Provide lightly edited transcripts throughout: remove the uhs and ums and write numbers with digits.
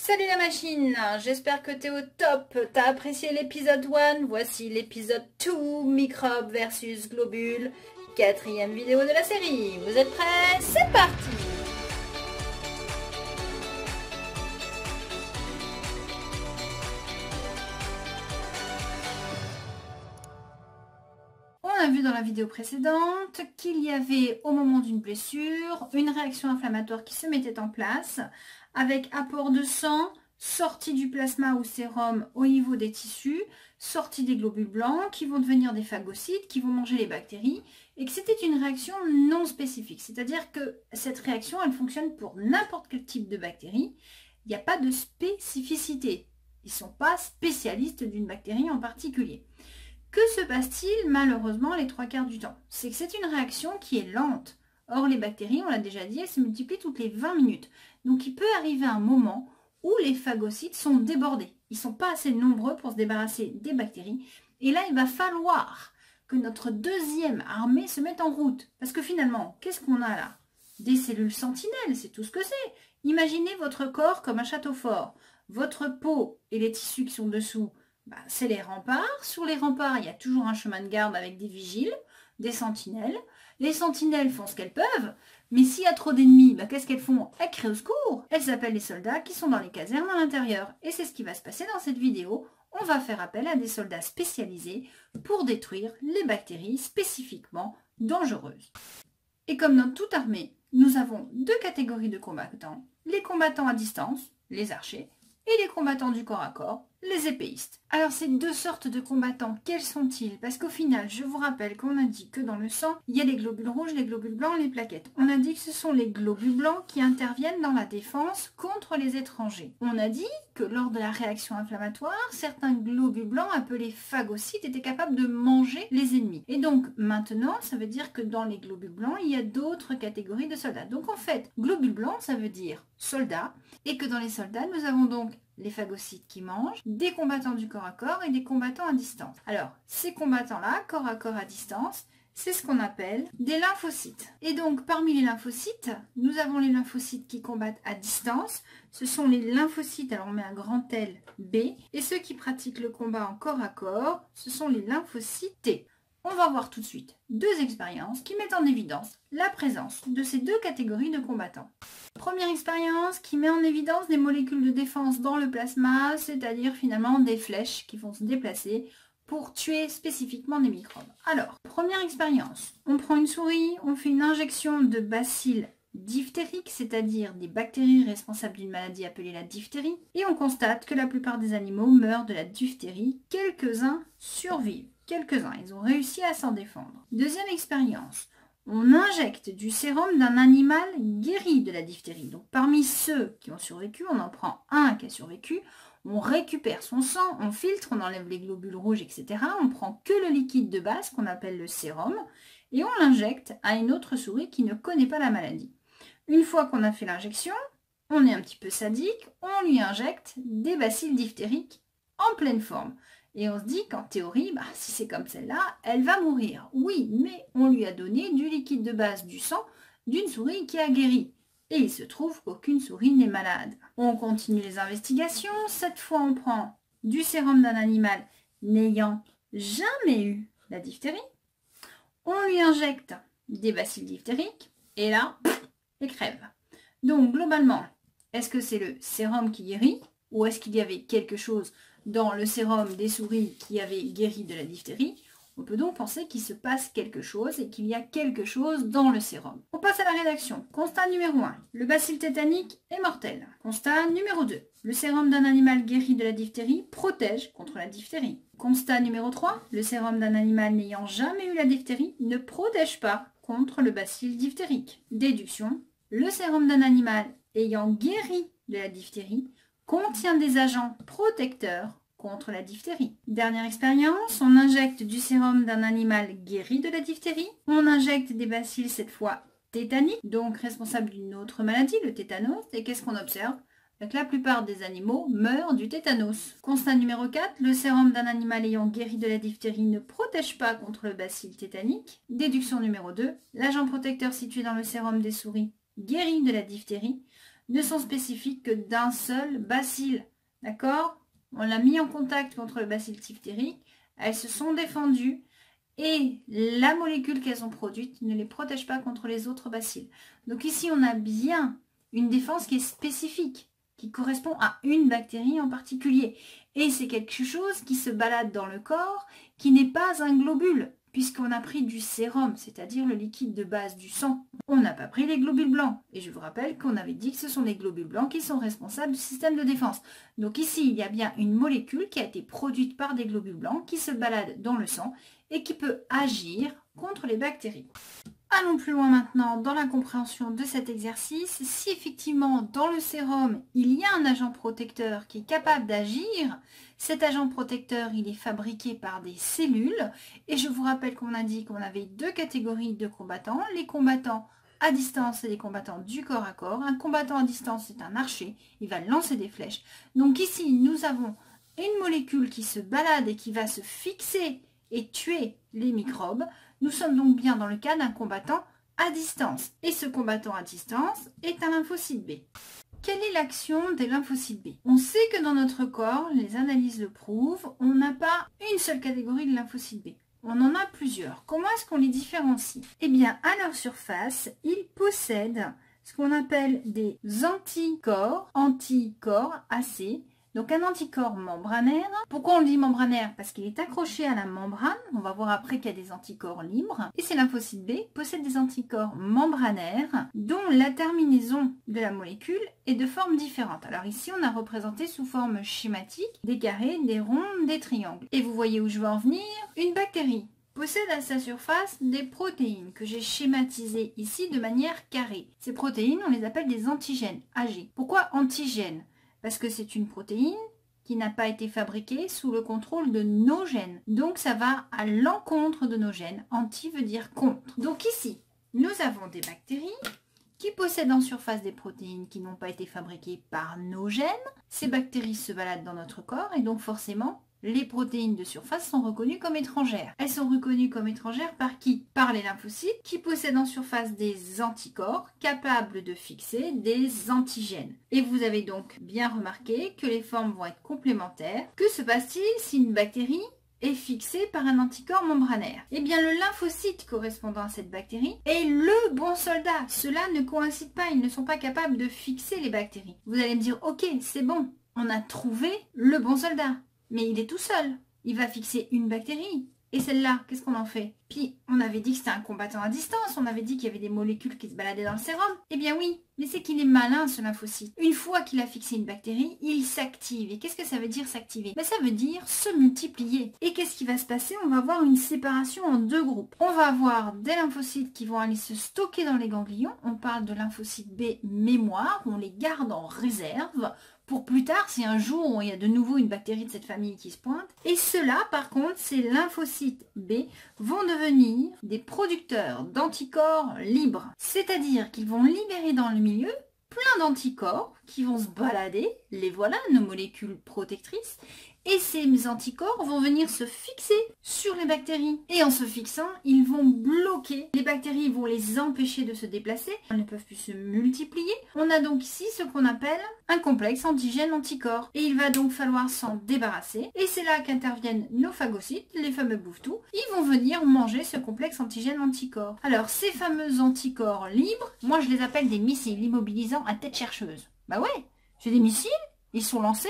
Salut la machine, j'espère que t'es au top, t'as apprécié l'épisode 1, voici l'épisode 2, microbe versus globule, quatrième vidéo de la série. Vous êtes prêts? C'est parti! On a vu dans la vidéo précédente qu'il y avait au moment d'une blessure une réaction inflammatoire qui se mettait en place avec apport de sang, sortie du plasma ou sérum au niveau des tissus, sortie des globules blancs qui vont devenir des phagocytes, qui vont manger les bactéries et que c'était une réaction non spécifique. C'est-à-dire que cette réaction, elle fonctionne pour n'importe quel type de bactérie. Il n'y a pas de spécificité. Ils ne sont pas spécialistes d'une bactérie en particulier. Que se passe-t-il malheureusement les 3/4 du temps? C'est que c'est une réaction qui est lente. Or les bactéries, on l'a déjà dit, elles se multiplient toutes les 20 minutes. Donc il peut arriver un moment où les phagocytes sont débordés. Ils ne sont pas assez nombreux pour se débarrasser des bactéries. Et là, il va falloir que notre deuxième armée se mette en route. Parce que finalement, qu'est-ce qu'on a là? Des cellules sentinelles, c'est tout ce que c'est. Imaginez votre corps comme un château fort. Votre peau et les tissus qui sont dessous, c'est les remparts. Sur les remparts, il y a toujours un chemin de garde avec des vigiles, des sentinelles. Les sentinelles font ce qu'elles peuvent, mais s'il y a trop d'ennemis, qu'est-ce qu'elles font? Elles crient au secours. Elles appellent les soldats qui sont dans les casernes à l'intérieur. Et c'est ce qui va se passer dans cette vidéo. On va faire appel à des soldats spécialisés pour détruire les bactéries spécifiquement dangereuses. Et comme dans toute armée, nous avons deux catégories de combattants. Les combattants à distance, les archers, et les combattants du corps à corps, les épéistes. Alors ces deux sortes de combattants, quels sont-ils? Parce qu'au final, je vous rappelle qu'on a dit que dans le sang, il y a les globules rouges, les globules blancs, les plaquettes. On a dit que ce sont les globules blancs qui interviennent dans la défense contre les étrangers. On a dit que lors de la réaction inflammatoire, certains globules blancs, appelés phagocytes, étaient capables de manger les ennemis. Et donc maintenant, ça veut dire que dans les globules blancs, il y a d'autres catégories de soldats. Donc en fait, globules blancs, ça veut dire soldats, et que dans les soldats, nous avons donc les phagocytes qui mangent, des combattants du corps à corps et des combattants à distance. Alors, ces combattants-là, corps à corps à distance, c'est ce qu'on appelle des lymphocytes. Et donc, parmi les lymphocytes, nous avons les lymphocytes qui combattent à distance. Ce sont les lymphocytes, alors on met un grand L, B. Et ceux qui pratiquent le combat en corps à corps, ce sont les lymphocytes T. On va voir tout de suite deux expériences qui mettent en évidence la présence de ces deux catégories de combattants. Première expérience qui met en évidence des molécules de défense dans le plasma, c'est-à-dire finalement des flèches qui vont se déplacer pour tuer spécifiquement des microbes. Alors, première expérience, on prend une souris, on fait une injection de bacilles diphtériques, c'est-à-dire des bactéries responsables d'une maladie appelée la diphtérie, et on constate que la plupart des animaux meurent de la diphtérie, quelques-uns survivent. Quelques-uns, ils ont réussi à s'en défendre. Deuxième expérience, on injecte du sérum d'un animal guéri de la diphtérie. Donc parmi ceux qui ont survécu, on en prend un qui a survécu, on récupère son sang, on filtre, on enlève les globules rouges, etc. On prend que le liquide de base qu'on appelle le sérum et on l'injecte à une autre souris qui ne connaît pas la maladie. Une fois qu'on a fait l'injection, on est un petit peu sadique, on lui injecte des bacilles diphtériques en pleine forme. Et on se dit qu'en théorie, si c'est comme celle-là, elle va mourir. Oui, mais on lui a donné du liquide de base du sang d'une souris qui a guéri. Et il se trouve qu'aucune souris n'est malade. On continue les investigations. Cette fois, on prend du sérum d'un animal n'ayant jamais eu la diphtérie. On lui injecte des bacilles diphtériques. Et là, elle crève. Donc, globalement, est-ce que c'est le sérum qui guérit? Ou est-ce qu'il y avait quelque chose dans le sérum des souris qui avaient guéri de la diphtérie? On peut donc penser qu'il se passe quelque chose et qu'il y a quelque chose dans le sérum. On passe à la rédaction. Constat numéro 1. Le bacille tétanique est mortel. Constat numéro 2. Le sérum d'un animal guéri de la diphtérie protège contre la diphtérie. Constat numéro 3. Le sérum d'un animal n'ayant jamais eu la diphtérie ne protège pas contre le bacille diphtérique. Déduction. Le sérum d'un animal ayant guéri de la diphtérie contient des agents protecteurs contre la diphtérie. Dernière expérience, on injecte du sérum d'un animal guéri de la diphtérie. On injecte des bacilles, cette fois tétaniques, donc responsables d'une autre maladie, le tétanos. Et qu'est-ce qu'on observe? Que la plupart des animaux meurent du tétanos. Constat numéro 4, le sérum d'un animal ayant guéri de la diphtérie ne protège pas contre le bacille tétanique. Déduction numéro 2, l'agent protecteur situé dans le sérum des souris guéri de la diphtérie ne sont spécifiques que d'un seul bacille. D'accord? On l'a mis en contact contre le bacille diphtérique, elles se sont défendues et la molécule qu'elles ont produite ne les protège pas contre les autres bacilles. Donc ici, on a bien une défense qui est spécifique, qui correspond à une bactérie en particulier. Et c'est quelque chose qui se balade dans le corps, qui n'est pas un globule, puisqu'on a pris du sérum, c'est-à-dire le liquide de base du sang. On n'a pas pris les globules blancs. Et je vous rappelle qu'on avait dit que ce sont les globules blancs qui sont responsables du système de défense. Donc ici, il y a bien une molécule qui a été produite par des globules blancs qui se balade dans le sang et qui peut agir contre les bactéries. Allons plus loin maintenant dans la compréhension de cet exercice. Si effectivement dans le sérum, il y a un agent protecteur qui est capable d'agir, cet agent protecteur, il est fabriqué par des cellules. Et je vous rappelle qu'on a dit qu'on avait deux catégories de combattants. Les combattants à distance et les combattants du corps à corps. Un combattant à distance, c'est un archer. Il va lancer des flèches. Donc ici, nous avons une molécule qui se balade et qui va se fixer et tuer les microbes. Nous sommes donc bien dans le cas d'un combattant à distance. Et ce combattant à distance est un lymphocyte B. Quelle est l'action des lymphocytes B? On sait que dans notre corps, les analyses le prouvent, on n'a pas une seule catégorie de lymphocytes B. On en a plusieurs. Comment est-ce qu'on les différencie? Eh bien, à leur surface, ils possèdent ce qu'on appelle des anticorps AC. Donc un anticorps membranaire. Pourquoi on dit membranaire? Parce qu'il est accroché à la membrane. On va voir après qu'il y a des anticorps libres. Et ces lymphocytes B possèdent des anticorps membranaires dont la terminaison de la molécule est de forme différente. Alors ici, on a représenté sous forme schématique des carrés, des ronds, des triangles. Et vous voyez où je veux en venir? Une bactérie possède à sa surface des protéines que j'ai schématisées ici de manière carrée. Ces protéines, on les appelle des antigènes, Ag. Pourquoi antigènes? Parce que c'est une protéine qui n'a pas été fabriquée sous le contrôle de nos gènes. Donc ça va à l'encontre de nos gènes. Anti veut dire contre. Donc ici, nous avons des bactéries qui possèdent en surface des protéines qui n'ont pas été fabriquées par nos gènes. Ces bactéries se baladent dans notre corps et donc forcément, les protéines de surface sont reconnues comme étrangères. Elles sont reconnues comme étrangères par qui? Par les lymphocytes qui possèdent en surface des anticorps capables de fixer des antigènes. Et vous avez donc bien remarqué que les formes vont être complémentaires. Que se passe-t-il si une bactérie est fixée par un anticorps membranaire? Eh bien, le lymphocyte correspondant à cette bactérie est le bon soldat. Cela ne coïncide pas, ils ne sont pas capables de fixer les bactéries. Vous allez me dire, ok, c'est bon, on a trouvé le bon soldat. Mais il est tout seul. Il va fixer une bactérie. Et celle-là, qu'est-ce qu'on en fait? Puis, on avait dit que c'était un combattant à distance. On avait dit qu'il y avait des molécules qui se baladaient dans le sérum. Eh bien oui, mais c'est qu'il est malin, ce lymphocyte. Une fois qu'il a fixé une bactérie, il s'active. Et qu'est-ce que ça veut dire s'activer? Ben, ça veut dire se multiplier. Et qu'est-ce qui va se passer? On va avoir une séparation en deux groupes. On va avoir des lymphocytes qui vont aller se stocker dans les ganglions. On parle de lymphocytes B mémoire. On les garde en réserve pour plus tard, si un jour il y a de nouveau une bactérie de cette famille qui se pointe. Et ceux-là, par contre, ces lymphocytes B vont devenir des producteurs d'anticorps libres. C'est-à-dire qu'ils vont libérer dans le milieu plein d'anticorps qui vont se balader. Les voilà, nos molécules protectrices. Et ces anticorps vont venir se fixer sur les bactéries. Et en se fixant, ils vont bloquer. Les bactéries vont les empêcher de se déplacer. Elles ne peuvent plus se multiplier. On a donc ici ce qu'on appelle un complexe antigène-anticorps. Et il va donc falloir s'en débarrasser. Et c'est là qu'interviennent nos phagocytes, les fameux bouffetous. Ils vont venir manger ce complexe antigène-anticorps. Alors, ces fameux anticorps libres, moi je les appelle des missiles immobilisants à tête chercheuse. Bah ouais, c'est des missiles, ils sont lancés.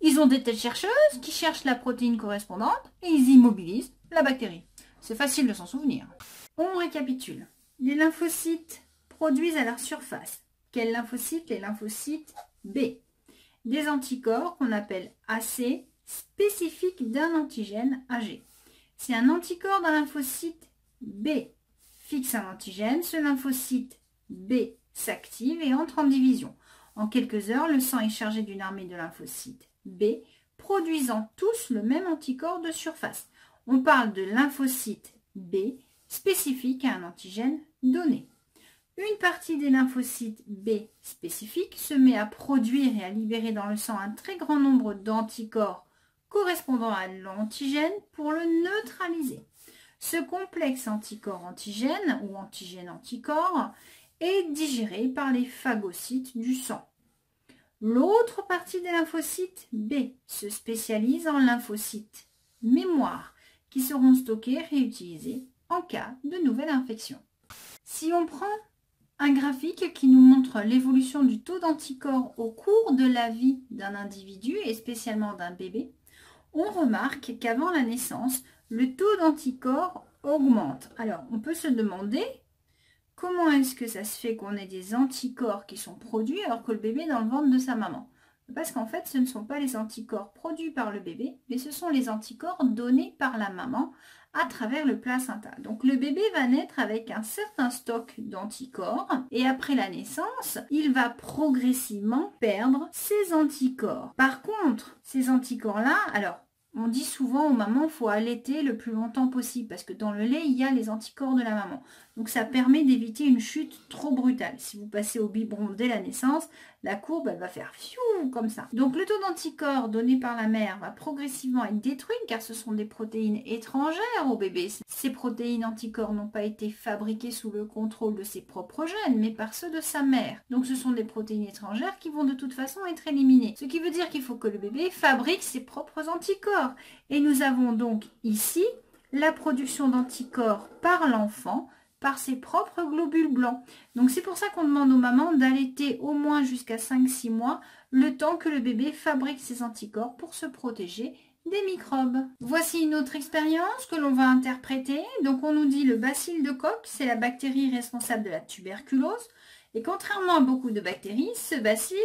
Ils ont des têtes chercheuses qui cherchent la protéine correspondante et ils immobilisent la bactérie. C'est facile de s'en souvenir. On récapitule. Les lymphocytes produisent à leur surface. Quels lymphocytes? Les lymphocytes B. Des anticorps qu'on appelle AC spécifiques d'un antigène Ag. Si un anticorps d'un lymphocyte B fixe un antigène, ce lymphocyte B s'active et entre en division. En quelques heures, le sang est chargé d'une armée de lymphocytes B, produisant tous le même anticorps de surface. On parle de lymphocytes B spécifiques à un antigène donné. Une partie des lymphocytes B spécifiques se met à produire et à libérer dans le sang un très grand nombre d'anticorps correspondant à l'antigène pour le neutraliser. Ce complexe anticorps-antigène ou antigène-anticorps est digérée par les phagocytes du sang. L'autre partie des lymphocytes B se spécialise en lymphocytes mémoire qui seront stockés et réutilisés en cas de nouvelle infection. Si on prend un graphique qui nous montre l'évolution du taux d'anticorps au cours de la vie d'un individu et spécialement d'un bébé, on remarque qu'avant la naissance, le taux d'anticorps augmente. Alors, on peut se demander comment est-ce que ça se fait qu'on ait des anticorps qui sont produits alors que le bébé est dans le ventre de sa maman? Parce qu'en fait, ce ne sont pas les anticorps produits par le bébé, mais ce sont les anticorps donnés par la maman à travers le placenta. Donc le bébé va naître avec un certain stock d'anticorps et après la naissance, il va progressivement perdre ses anticorps. Par contre, ces anticorps-là, alors on dit souvent aux mamans, il faut allaiter le plus longtemps possible parce que dans le lait, il y a les anticorps de la maman. Donc ça permet d'éviter une chute trop brutale. Si vous passez au biberon dès la naissance, la courbe elle va faire fiou comme ça. Donc le taux d'anticorps donné par la mère va progressivement être détruit car ce sont des protéines étrangères au bébé. Ces protéines anticorps n'ont pas été fabriquées sous le contrôle de ses propres gènes mais par ceux de sa mère. Donc ce sont des protéines étrangères qui vont de toute façon être éliminées. Ce qui veut dire qu'il faut que le bébé fabrique ses propres anticorps. Et nous avons donc ici la production d'anticorps par l'enfant par ses propres globules blancs. Donc c'est pour ça qu'on demande aux mamans d'allaiter au moins jusqu'à 5-6 mois, le temps que le bébé fabrique ses anticorps pour se protéger des microbes. Voici une autre expérience que l'on va interpréter. Donc on nous dit le bacille de Koch, c'est la bactérie responsable de la tuberculose. Et contrairement à beaucoup de bactéries, ce bacille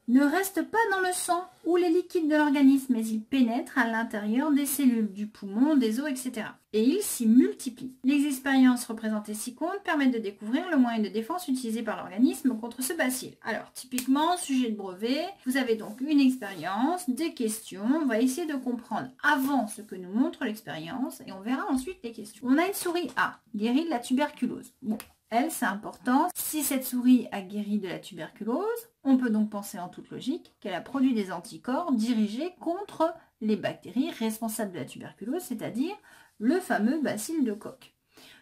ne reste pas dans le sang ou les liquides de l'organisme, mais il pénètre à l'intérieur des cellules, du poumon, des os, etc. Et il s'y multiplie. Les expériences représentées ci-contre permettent de découvrir le moyen de défense utilisé par l'organisme contre ce bacille. Alors, typiquement, sujet de brevet, vous avez donc une expérience, des questions, on va essayer de comprendre avant ce que nous montre l'expérience et on verra ensuite les questions. On a une souris A, guérie de la tuberculose. Bon. Elle, c'est important. Si cette souris a guéri de la tuberculose, on peut donc penser en toute logique qu'elle a produit des anticorps dirigés contre les bactéries responsables de la tuberculose, c'est-à-dire le fameux bacille de Koch.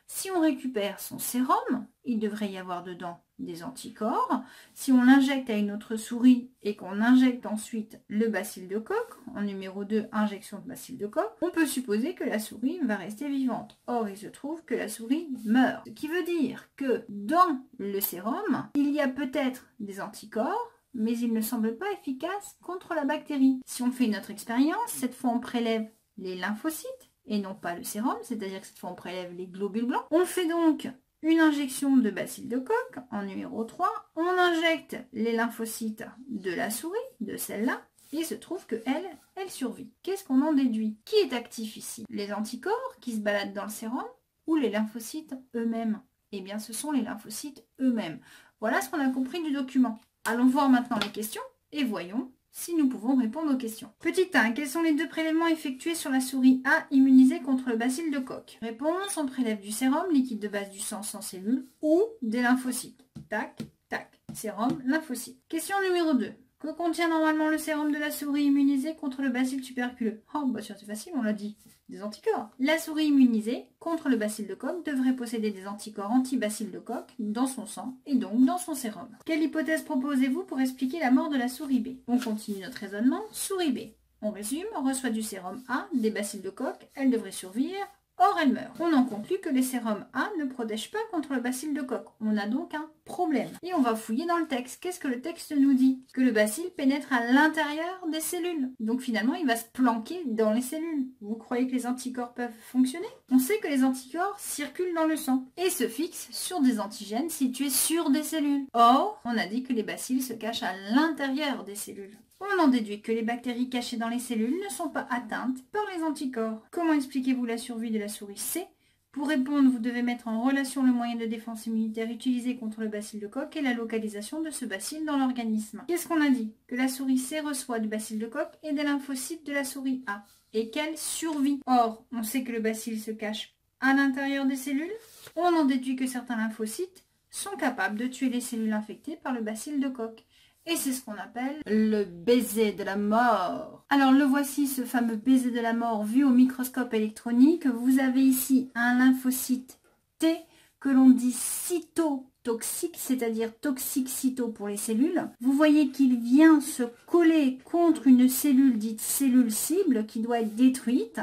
Si on récupère son sérum, il devrait y avoir dedans des anticorps. Si on l'injecte à une autre souris et qu'on injecte ensuite le bacille de Koch, en numéro 2, injection de bacille de Koch, on peut supposer que la souris va rester vivante. Or, il se trouve que la souris meurt. Ce qui veut dire que dans le sérum, il y a peut-être des anticorps, mais ils ne semblent pas efficaces contre la bactérie. Si on fait une autre expérience, cette fois on prélève les lymphocytes, et non pas le sérum, c'est-à-dire que cette fois on prélève les globules blancs. On fait donc une injection de bacille de Koch en numéro 3, on injecte les lymphocytes de la souris, de celle-là, et il se trouve qu'elle, elle survit. Qu'est-ce qu'on en déduit? Qui est actif ici? Les anticorps qui se baladent dans le sérum ou les lymphocytes eux-mêmes? Eh bien ce sont les lymphocytes eux-mêmes. Voilà ce qu'on a compris du document. Allons voir maintenant les questions et voyons si nous pouvons répondre aux questions. Petit 1. Quels sont les deux prélèvements effectués sur la souris A immunisée contre le bacille de Koch? Réponse, on prélève du sérum, liquide de base du sang sans cellules, ou des lymphocytes. Tac, tac. Sérum, lymphocytes. Question numéro 2. Que contient normalement le sérum de la souris immunisée contre le bacille tuberculeux? Oh, bah c'est facile, on l'a dit. Des anticorps. La souris immunisée contre le bacille de Koch devrait posséder des anticorps anti-bacille de Koch dans son sang et donc dans son sérum. Quelle hypothèse proposez-vous pour expliquer la mort de la souris B? On continue notre raisonnement. Souris B. On résume, reçoit du sérum A, des bacilles de Koch, elle devrait survivre. Or, elle meurt. On en conclut que les sérums A ne protègent pas contre le bacille de Koch. On a donc un problème. Et on va fouiller dans le texte. Qu'est-ce que le texte nous dit? Que le bacille pénètre à l'intérieur des cellules. Donc finalement, il va se planquer dans les cellules. Vous croyez que les anticorps peuvent fonctionner? On sait que les anticorps circulent dans le sang et se fixent sur des antigènes situés sur des cellules. Or, on a dit que les bacilles se cachent à l'intérieur des cellules. On en déduit que les bactéries cachées dans les cellules ne sont pas atteintes par les anticorps. Comment expliquez-vous la survie de la souris C? Pour répondre, vous devez mettre en relation le moyen de défense immunitaire utilisé contre le bacille de Koch et la localisation de ce bacille dans l'organisme. Qu'est-ce qu'on a dit? Que la souris C reçoit du bacille de Koch et des lymphocytes de la souris A et qu'elle survit. Or, on sait que le bacille se cache à l'intérieur des cellules. On en déduit que certains lymphocytes sont capables de tuer les cellules infectées par le bacille de Koch. Et c'est ce qu'on appelle le baiser de la mort. Alors le voici, ce fameux baiser de la mort vu au microscope électronique. Vous avez ici un lymphocyte T que l'on dit cytotoxique. cytotoxique, c'est-à-dire toxique cyto pour les cellules. Vous voyez qu'il vient se coller contre une cellule dite cellule cible qui doit être détruite.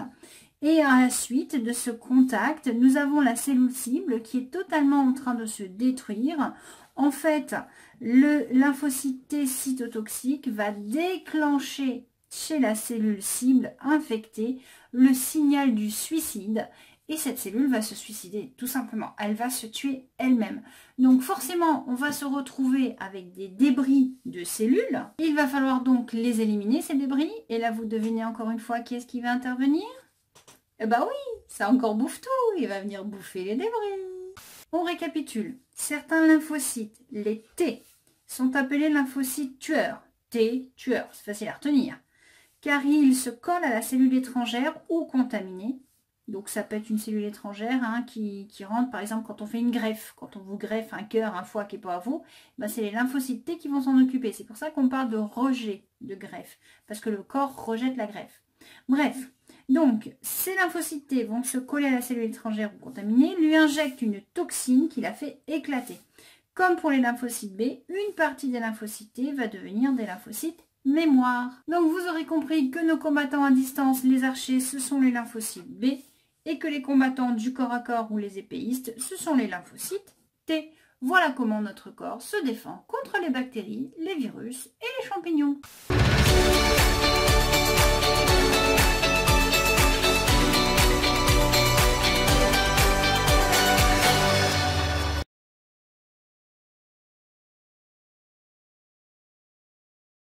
Et à la suite de ce contact, nous avons la cellule cible qui est totalement en train de se détruire. En fait, le lymphocyte T cytotoxique va déclencher chez la cellule cible infectée le signal du suicide. Et cette cellule va se suicider, tout simplement. Elle va se tuer elle-même. Donc forcément, on va se retrouver avec des débris de cellules. Il va falloir donc les éliminer, ces débris. Et là, vous devinez encore une fois qui est-ce qui va intervenir? Eh ben oui, ça encore bouffe tout. Il va venir bouffer les débris. On récapitule. Certains lymphocytes, les T, sont appelés lymphocytes tueurs. T, tueurs, c'est facile à retenir. Car ils se collent à la cellule étrangère ou contaminée. Donc ça peut être une cellule étrangère qui rentre, par exemple, quand on fait une greffe. Quand on vous greffe un cœur, un foie qui n'est pas à vous, ben c'est les lymphocytes T qui vont s'en occuper. C'est pour ça qu'on parle de rejet de greffe. Parce que le corps rejette la greffe. Bref, donc ces lymphocytes T vont se coller à la cellule étrangère ou contaminée, lui injectent une toxine qui la fait éclater. Comme pour les lymphocytes B, une partie des lymphocytes T va devenir des lymphocytes mémoire. Donc vous aurez compris que nos combattants à distance, les archers, ce sont les lymphocytes B, et que les combattants du corps à corps ou les épéistes, ce sont les lymphocytes T. Voilà comment notre corps se défend contre les bactéries, les virus et les champignons.